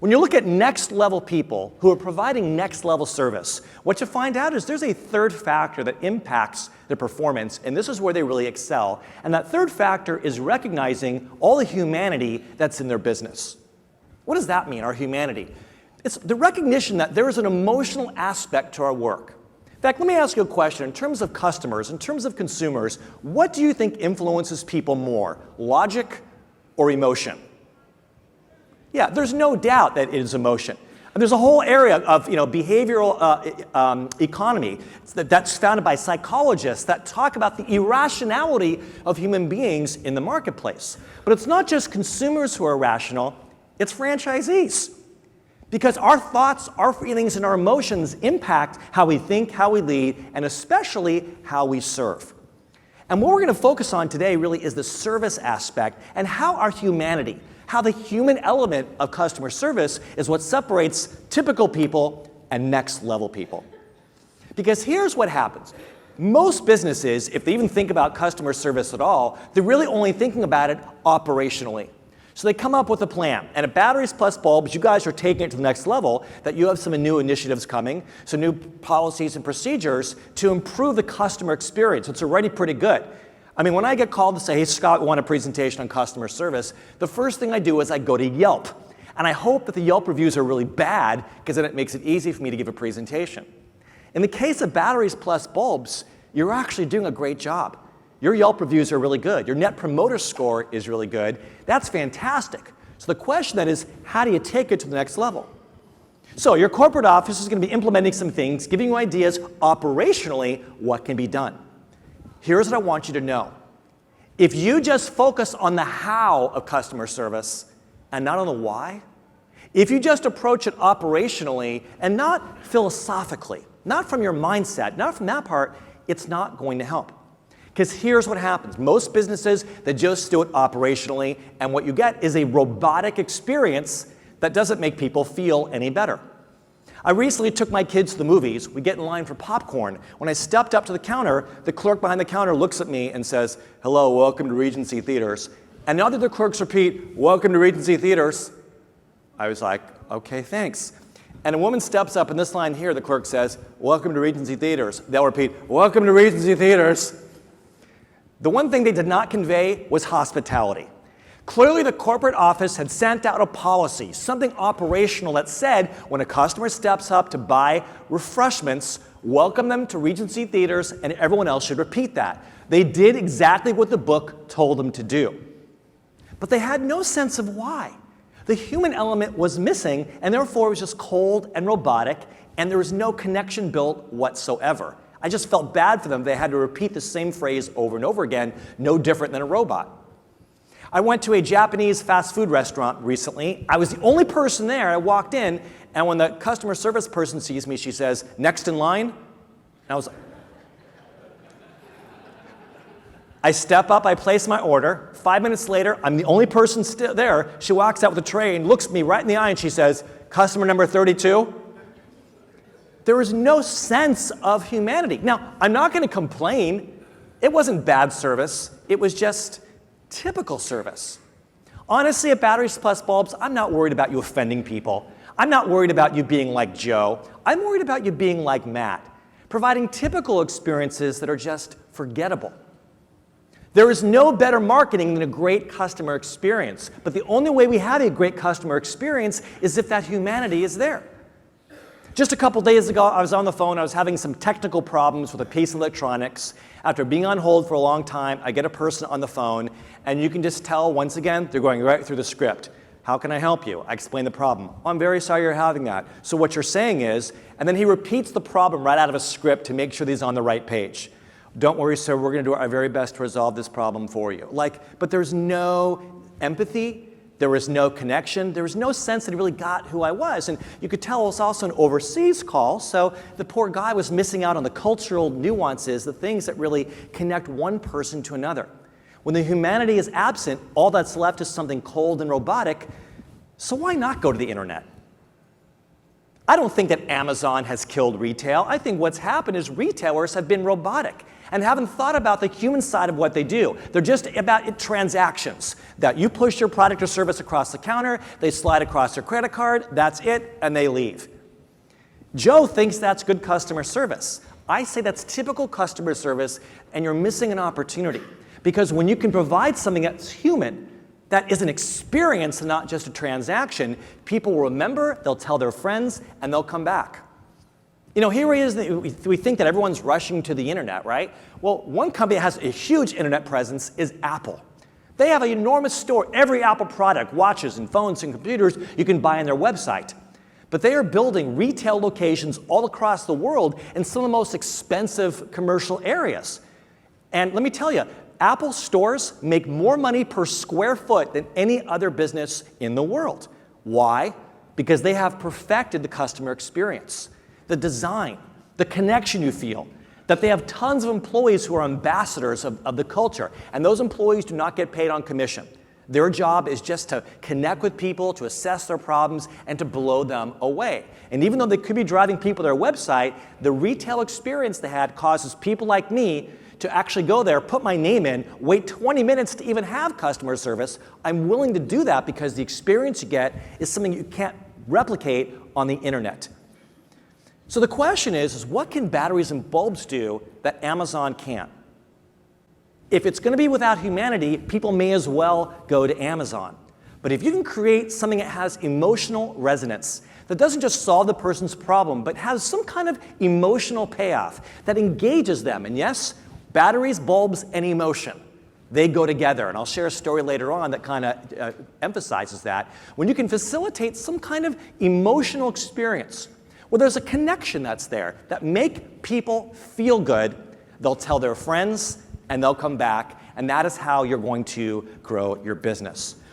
When you look at next level people who are providing next level service, what you find out is there's a third factor that impacts their performance, and this is where they really excel. And that third factor is recognizing all the humanity that's in their business. What does that mean, our humanity? It's the recognition that there is an emotional aspect to our work. In fact, let me ask you a question. In terms of customers, in terms of consumers, what do you think influences people more, logic or emotion? Yeah, there's no doubt that it is emotion. And there's a whole area of behavioral economy that's founded by psychologists that talk about the irrationality of human beings in the marketplace. But it's not just consumers who are irrational, it's franchisees. Because our thoughts, our feelings, and our emotions impact how we think, how we lead, and especially how we serve. And what we're going to focus on today really is the service aspect and how our humanity, how the human element of customer service is what separates typical people and next level people. Because here's what happens. Most businesses, if they even think about customer service at all, they're really only thinking about it operationally. So they come up with a plan, and at Batteries Plus Bulbs, you guys are taking it to the next level, that you have some new initiatives coming, some new policies and procedures to improve the customer experience. It's already pretty good. I mean, when I get called to say, hey, Scott, we want a presentation on customer service, the first thing I do is I go to Yelp. And I hope that the Yelp reviews are really bad, because then it makes it easy for me to give a presentation. In the case of Batteries Plus Bulbs, you're actually doing a great job. Your Yelp reviews are really good. Your Net Promoter Score is really good. That's fantastic. So the question then is, how do you take it to the next level? So your corporate office is going to be implementing some things, giving you ideas operationally what can be done. Here's what I want you to know. If you just focus on the how of customer service and not on the why, if you just approach it operationally and not philosophically, not from your mindset, not from that part, it's not going to help. Because here's what happens. Most businesses, they just do it operationally, and what you get is a robotic experience that doesn't make people feel any better. I recently took my kids to the movies. We get in line for popcorn. When I stepped up to the counter, the clerk behind the counter looks at me and says, hello, welcome to Regency Theaters. And the other clerks repeat, welcome to Regency Theaters. I was like, okay, thanks. And a woman steps up in this line here, the clerk says, welcome to Regency Theaters. They'll repeat, welcome to Regency Theaters. The one thing they did not convey was hospitality. Clearly, the corporate office had sent out a policy, something operational that said when a customer steps up to buy refreshments, welcome them to Regency Theaters, and everyone else should repeat that. They did exactly what the book told them to do. But they had no sense of why. The human element was missing, and therefore it was just cold and robotic, and there was no connection built whatsoever. I just felt bad for them. They had to repeat the same phrase over and over again, no different than a robot. I went to a Japanese fast food restaurant recently. I was the only person there. I walked in, and when the customer service person sees me, she says, next in line. And I was like, I step up, I place my order. 5 minutes later, I'm the only person still there. She walks out with a tray and looks at me right in the eye, and she says, customer number 32. There was no sense of humanity. Now, I'm not going to complain. It wasn't bad service. It was just typical service. Honestly, at Batteries Plus Bulbs, I'm not worried about you offending people. I'm not worried about you being like Joe. I'm worried about you being like Matt, providing typical experiences that are just forgettable. There is no better marketing than a great customer experience. But the only way we have a great customer experience is if that humanity is there. Just a couple days ago, I was on the phone. I was having some technical problems with a piece of electronics. After being on hold for a long time, I get a person on the phone, and you can just tell, once again, they're going right through the script. How can I help you? I explain the problem. Oh, I'm very sorry you're having that. So what you're saying is, and then he repeats the problem right out of a script to make sure that he's on the right page. Don't worry, sir, we're going to do our very best to resolve this problem for you. But there's no empathy. There was no connection. There was no sense that he really got who I was. And you could tell it was also an overseas call, so the poor guy was missing out on the cultural nuances, the things that really connect one person to another. When the humanity is absent, all that's left is something cold and robotic, so why not go to the internet? I don't think that Amazon has killed retail. I think what's happened is retailers have been robotic and haven't thought about the human side of what they do. They're just about transactions, that you push your product or service across the counter, they slide across their credit card, that's it, and they leave. Joe thinks that's good customer service. I say that's typical customer service, and you're missing an opportunity. Because when you can provide something that's human, that is an experience and not just a transaction, people will remember, they'll tell their friends, and they'll come back. You know, here it is, we think that everyone's rushing to the internet, right? Well, one company that has a huge internet presence is Apple. They have an enormous store. Every Apple product, watches and phones and computers, you can buy on their website. But they are building retail locations all across the world in some of the most expensive commercial areas. And let me tell you, Apple stores make more money per square foot than any other business in the world. Why? Because they have perfected the customer experience, the design, the connection you feel, that they have tons of employees who are ambassadors of the culture, and those employees do not get paid on commission. Their job is just to connect with people, to assess their problems, and to blow them away. And even though they could be driving people to their website, the retail experience they had causes people like me to actually go there, put my name in, wait 20 minutes to even have customer service. I'm willing to do that because the experience you get is something you can't replicate on the internet. So the question is what can batteries and bulbs do that Amazon can't? If it's going to be without humanity, people may as well go to Amazon. But if you can create something that has emotional resonance, that doesn't just solve the person's problem, but has some kind of emotional payoff that engages them, and yes, batteries, bulbs, and emotion, they go together. And I'll share a story later on that kind of emphasizes that. When you can facilitate some kind of emotional experience, where there's a connection that's there, that make people feel good, they'll tell their friends, and they'll come back, and that is how you're going to grow your business.